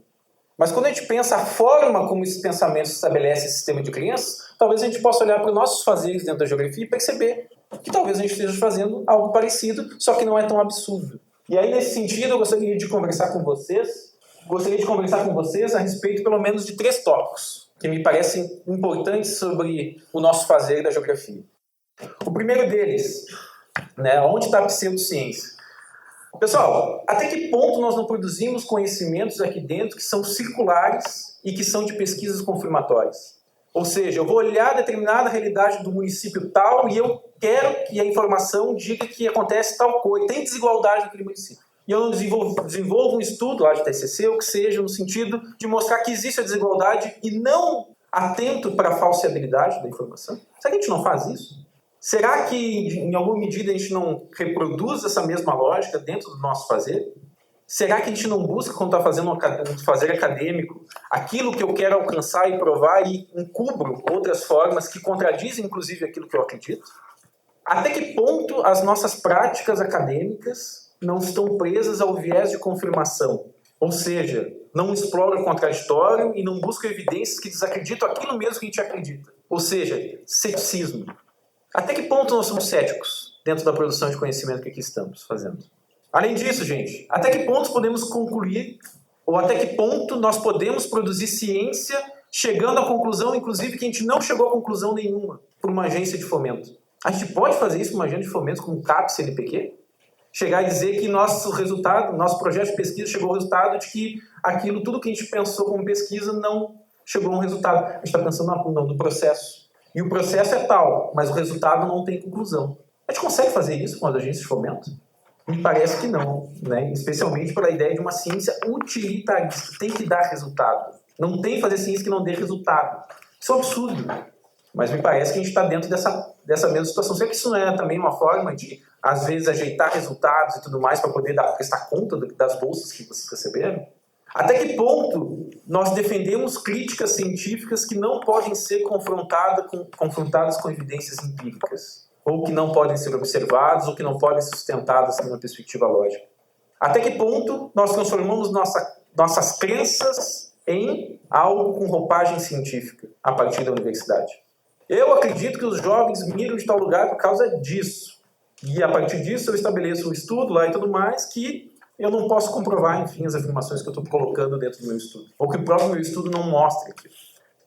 Mas quando a gente pensa a forma como esse pensamento estabelece esse sistema de crenças, talvez a gente possa olhar para os nossos fazeres dentro da geografia e perceber que talvez a gente esteja fazendo algo parecido, só que não é tão absurdo. E aí, nesse sentido, eu gostaria de conversar com vocês a respeito, pelo menos, de 3 tópicos que me parecem importantes sobre o nosso fazer da geografia. O primeiro deles, né, onde está a pseudociência? Pessoal, até que ponto nós não produzimos conhecimentos aqui dentro que são circulares e que são de pesquisas confirmatórias? Ou seja, eu vou olhar determinada realidade do município tal e eu quero que a informação diga que acontece tal coisa, tem desigualdade naquele município. E eu não desenvolvo um estudo lá de TCC, ou que seja, no sentido de mostrar que existe a desigualdade e não atento para a falseabilidade da informação. Será que a gente não faz isso? Será que, em alguma medida, a gente não reproduz essa mesma lógica dentro do nosso fazer? Será que a gente não busca, quando está fazendo um fazer acadêmico, aquilo que eu quero alcançar e provar e encubro outras formas que contradizem, inclusive, aquilo que eu acredito? Até que ponto as nossas práticas acadêmicas não estão presas ao viés de confirmação? Ou seja, não exploram o contraditório e não buscam evidências que desacreditam aquilo mesmo que a gente acredita. Ou seja, ceticismo. Até que ponto nós somos céticos dentro da produção de conhecimento que aqui estamos fazendo? Além disso, gente, até que ponto podemos concluir, ou até que ponto nós podemos produzir ciência chegando à conclusão, inclusive, que a gente não chegou a conclusão nenhuma por uma agência de fomento? A gente pode fazer isso por uma agência de fomento como o CAPES, CNPq? Chegar e dizer que nosso resultado, nosso projeto de pesquisa chegou ao resultado de que aquilo, tudo que a gente pensou como pesquisa não chegou a um resultado. A gente está pensando no processo. E o processo é tal, mas o resultado não tem conclusão. A gente consegue fazer isso com as agências de fomento? Me parece que não, né? Especialmente pela ideia de uma ciência utilitarista, que tem que dar resultado. Não tem que fazer ciência que não dê resultado. Isso é um absurdo. Mas me parece que a gente está dentro dessa mesma situação. Será que isso não é também uma forma de, às vezes, ajeitar resultados e tudo mais para poder prestar conta das bolsas que vocês receberam? Até que ponto nós defendemos críticas científicas que não podem ser confrontadas com evidências empíricas? Ou que não podem ser observados, ou que não podem ser sustentados numa perspectiva lógica? Até que ponto nós transformamos nossas crenças em algo com roupagem científica a partir da universidade? Eu acredito que os jovens migram de tal lugar por causa disso. E a partir disso eu estabeleço um estudo lá e tudo mais que eu não posso comprovar, enfim, as afirmações que eu estou colocando dentro do meu estudo. Ou que o próprio meu estudo não mostra aqui.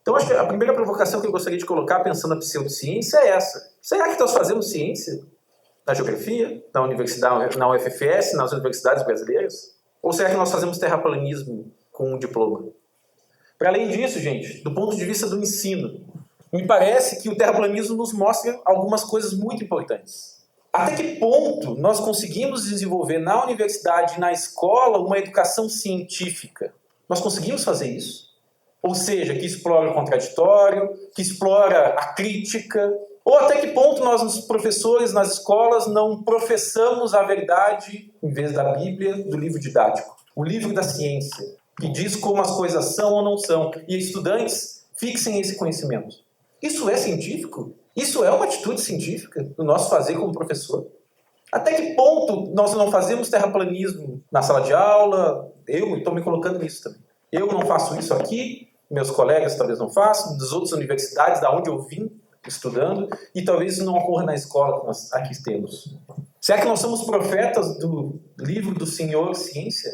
Então, acho que a primeira provocação que eu gostaria de colocar, pensando na pseudociência, é essa. Será que nós fazemos ciência na geografia, na universidade, na UFFS, nas universidades brasileiras? Ou será que nós fazemos terraplanismo com um diploma? Para além disso, gente, do ponto de vista do ensino, me parece que o terraplanismo nos mostra algumas coisas muito importantes. Até que ponto nós conseguimos desenvolver na universidade e na escola uma educação científica? Nós conseguimos fazer isso? Ou seja, que explora o contraditório, que explora a crítica, ou até que ponto nós, os professores, nas escolas, não professamos a verdade, em vez da Bíblia, do livro didático, o livro da ciência, que diz como as coisas são ou não são, e estudantes fixem esse conhecimento. Isso é científico? Isso é uma atitude científica do nosso fazer como professor? Até que ponto nós não fazemos terraplanismo na sala de aula? Eu estou me colocando nisso também. Eu não faço isso aqui, meus colegas talvez não façam, das outras universidades, da onde eu vim estudando, e talvez isso não ocorra na escola que nós aqui temos. Será que nós somos profetas do livro do Senhor Ciência,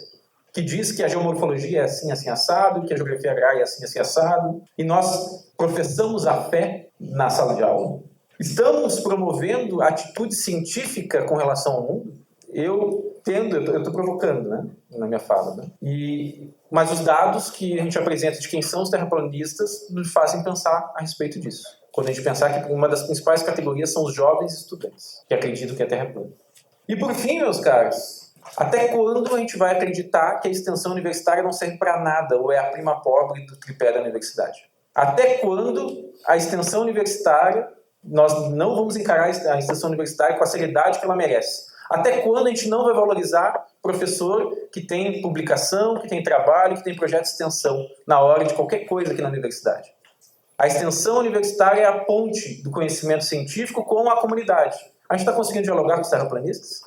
que diz que a geomorfologia é assim, assim, assado, que a geografia agrária é assim, assim, assado, e nós professamos a fé na sala de aula? Estamos promovendo a atitude científica com relação ao mundo? Eu estou provocando, né, na minha fala, né? Mas os dados que a gente apresenta de quem são os terraplanistas nos fazem pensar a respeito disso. Quando a gente pensar que uma das principais categorias são os jovens estudantes, que acreditam que a Terra é plana. E por fim, meus caros, até quando a gente vai acreditar que a extensão universitária não serve para nada, ou é a prima pobre do tripé da universidade? Até quando a extensão universitária, nós não vamos encarar a extensão universitária com a seriedade que ela merece? Até quando a gente não vai valorizar professor que tem publicação, que tem trabalho, que tem projeto de extensão na hora de qualquer coisa aqui na universidade? A extensão universitária é a ponte do conhecimento científico com a comunidade. A gente está conseguindo dialogar com os terraplanistas?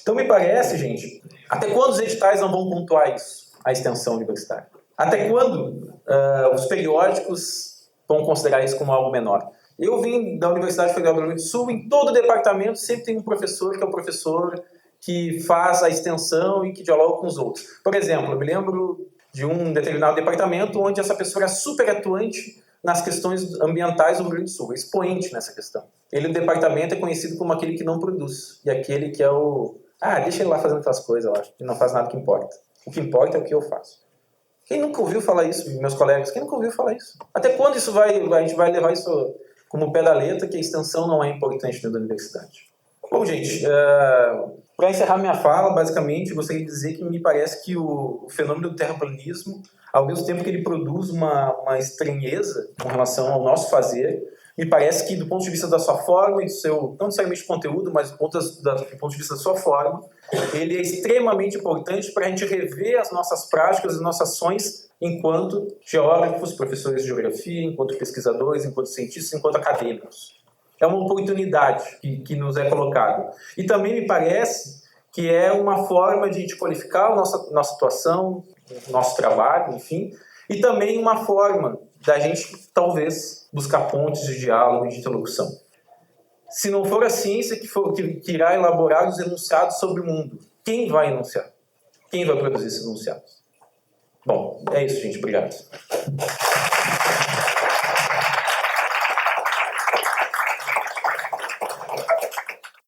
Então me parece, gente, até quando os editais não vão pontuar isso, a extensão universitária? Até quando os periódicos vão considerar isso como algo menor? Eu vim da Universidade Federal do Rio Grande do Sul, em todo departamento sempre tem um professor que é o professor que faz a extensão e que dialoga com os outros. Por exemplo, eu me lembro de um determinado departamento onde essa pessoa é super atuante nas questões ambientais do Rio Grande do Sul, expoente nessa questão. Ele, no departamento, é conhecido como aquele que não produz, e aquele que é o... deixa ele lá fazendo aquelas coisas lá, ele não faz nada que importa. O que importa é o que eu faço. Quem nunca ouviu falar isso, meus colegas? Quem nunca ouviu falar isso? Até quando a gente vai levar isso como pé da letra, que a extensão não é importante dentro da universidade? Bom, gente, para encerrar minha fala, basicamente, gostaria de dizer que me parece que o fenômeno do terraplanismo, ao mesmo tempo que ele produz uma estranheza com relação ao nosso fazer, me parece que, do ponto de vista da sua forma e do seu, não necessariamente conteúdo, mas do ponto de vista da sua forma, ele é extremamente importante para a gente rever as nossas práticas, as nossas ações enquanto geógrafos, professores de geografia, enquanto pesquisadores, enquanto cientistas, enquanto acadêmicos. É uma oportunidade que nos é colocada. E também me parece que é uma forma de a gente qualificar a nossa atuação, nosso trabalho, enfim, e também uma forma da gente, talvez, buscar pontes de diálogo e de interlocução. Se não for a ciência que irá elaborar os enunciados sobre o mundo, quem vai enunciar? Quem vai produzir esses enunciados? Bom, é isso, gente. Obrigado.